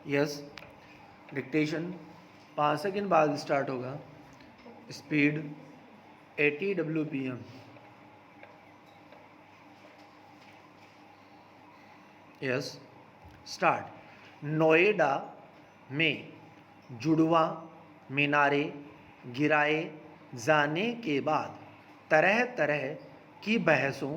Yes, dictation 5 second बाद start होगा। Speed 80 WPM। Yes, start. Noida में जुड़वा मीनारे गिराए जाने के बाद तरह तरह की बहसों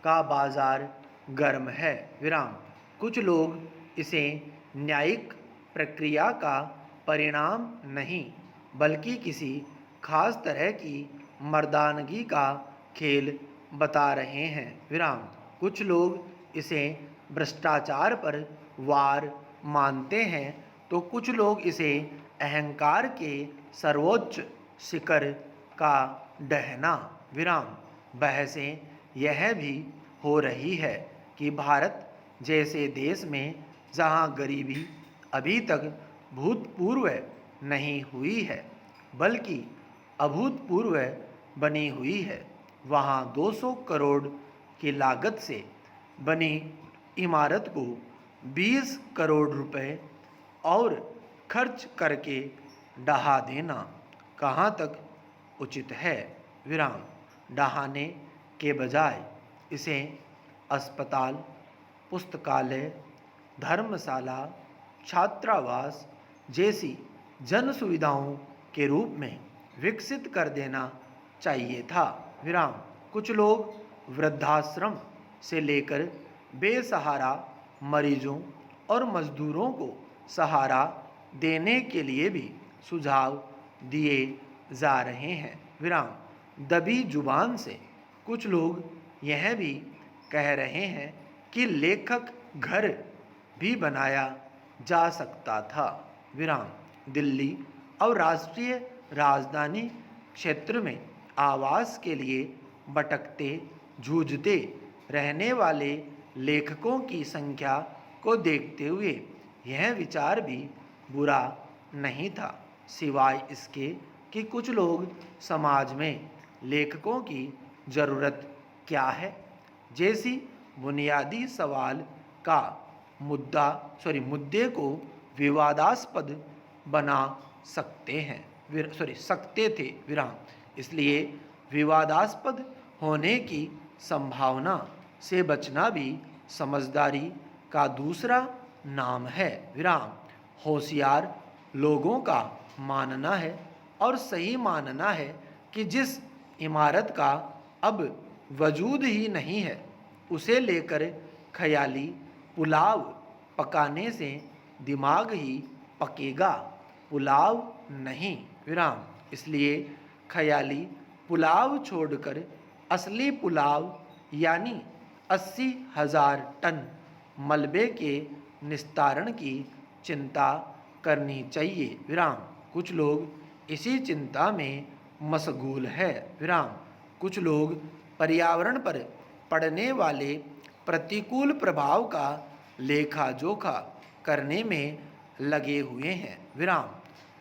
का बाजार गर्म है। विराम। कुछ लोग इसे न्यायिक प्रक्रिया का परिणाम नहीं बल्कि किसी खास तरह की मर्दानगी का खेल बता रहे हैं। विराम। कुछ लोग इसे भ्रष्टाचार पर वार मानते हैं तो कुछ लोग इसे अहंकार के सर्वोच्च शिखर का ढहना। विराम। बहसें यह भी हो रही है कि भारत जैसे देश में जहां गरीबी अभी तक भूतपूर्व नहीं हुई है बल्कि अभूतपूर्व बनी हुई है, वहां 200 करोड़ की लागत से बनी इमारत को 20 करोड़ रुपए और खर्च करके ढहा देना कहाँ तक उचित है। विराम। ढहाने के बजाय इसे अस्पताल, पुस्तकालय, धर्मशाला, छात्रावास जैसी जन सुविधाओं के रूप में विकसित कर देना चाहिए था। विराम। कुछ लोग वृद्धाश्रम से लेकर बेसहारा मरीजों और मजदूरों को सहारा देने के लिए भी सुझाव दिए जा रहे हैं। विराम। दबी जुबान से कुछ लोग यह भी कह रहे हैं कि लेखक घर भी बनाया जा सकता था। विराम। दिल्ली और राष्ट्रीय राजधानी क्षेत्र में आवास के लिए भटकते जूझते रहने वाले लेखकों की संख्या को देखते हुए यह विचार भी बुरा नहीं था, सिवाय इसके कि कुछ लोग समाज में लेखकों की ज़रूरत क्या है जैसी बुनियादी सवाल का मुद्दे को विवादास्पद बना सकते थे। विराम। इसलिए विवादास्पद होने की संभावना से बचना भी समझदारी का दूसरा नाम है। विराम। होशियार लोगों का मानना है और सही मानना है कि जिस इमारत का अब वजूद ही नहीं है उसे लेकर ख्याली पुलाव पकाने से दिमाग ही पकेगा, पुलाव नहीं। विराम। इसलिए ख्याली पुलाव छोड़कर असली पुलाव यानी 80,000 टन मलबे के निस्तारण की चिंता करनी चाहिए। विराम। कुछ लोग इसी चिंता में मशगूल है। विराम। कुछ लोग पर्यावरण पर पड़ने वाले प्रतिकूल प्रभाव का लेखा जोखा करने में लगे हुए हैं। विराम।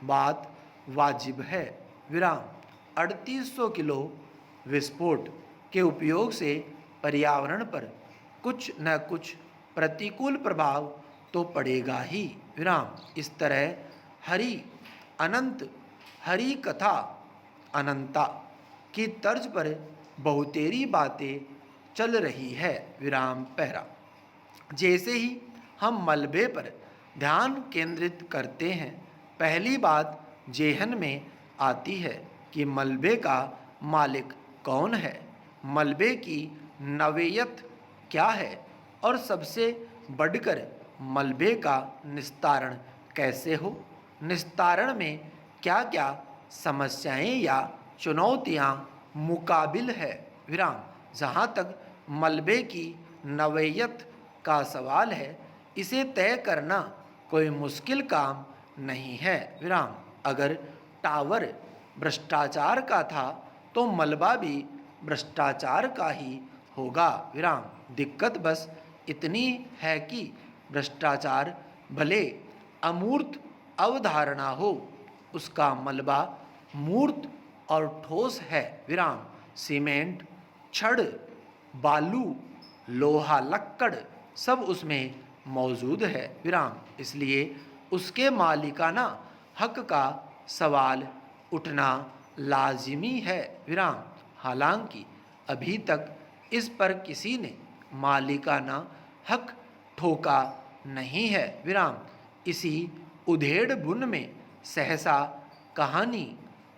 बात वाजिब है। विराम। 3800 किलो विस्फोट के उपयोग से पर्यावरण पर कुछ न कुछ प्रतिकूल प्रभाव तो पड़ेगा ही। विराम। इस तरह हरी कथा अनंता की तर्ज पर बहुतेरी बातें चल रही है। विराम पहरा। जैसे ही हम मलबे पर ध्यान केंद्रित करते हैं पहली बात जेहन में आती है कि मलबे का मालिक कौन है, मलबे की नवेयत क्या है और सबसे बढ़कर मलबे का निस्तारण कैसे हो, निस्तारण में क्या क्या समस्याएं या चुनौतियां मुकाबिल है। विराम। जहाँ तक मलबे की नवेयत का सवाल है इसे तय करना कोई मुश्किल काम नहीं है। विराम। अगर टावर भ्रष्टाचार का था तो मलबा भी भ्रष्टाचार का ही होगा। विराम। दिक्कत बस इतनी है कि भ्रष्टाचार भले अमूर्त अवधारणा हो उसका मलबा मूर्त और ठोस है। विराम। सीमेंट, छड़, बालू, लोहा, लक्कड़ सब उसमें मौजूद है। विराम। इसलिए उसके मालिकाना हक का सवाल उठना लाजिमी है विराम। हालांकि अभी तक इस पर किसी ने मालिकाना हक ठोका नहीं है विराम। इसी उधेड़ बुन में सहसा कहानी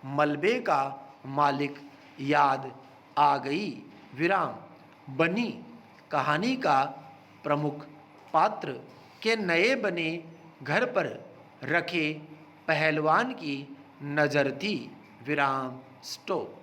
मलबे का मालिक याद आ गई विराम। बनी कहानी का प्रमुख पात्र के नए बने घर पर रखे पहलवान की नज़र थी विराम। स्टॉप।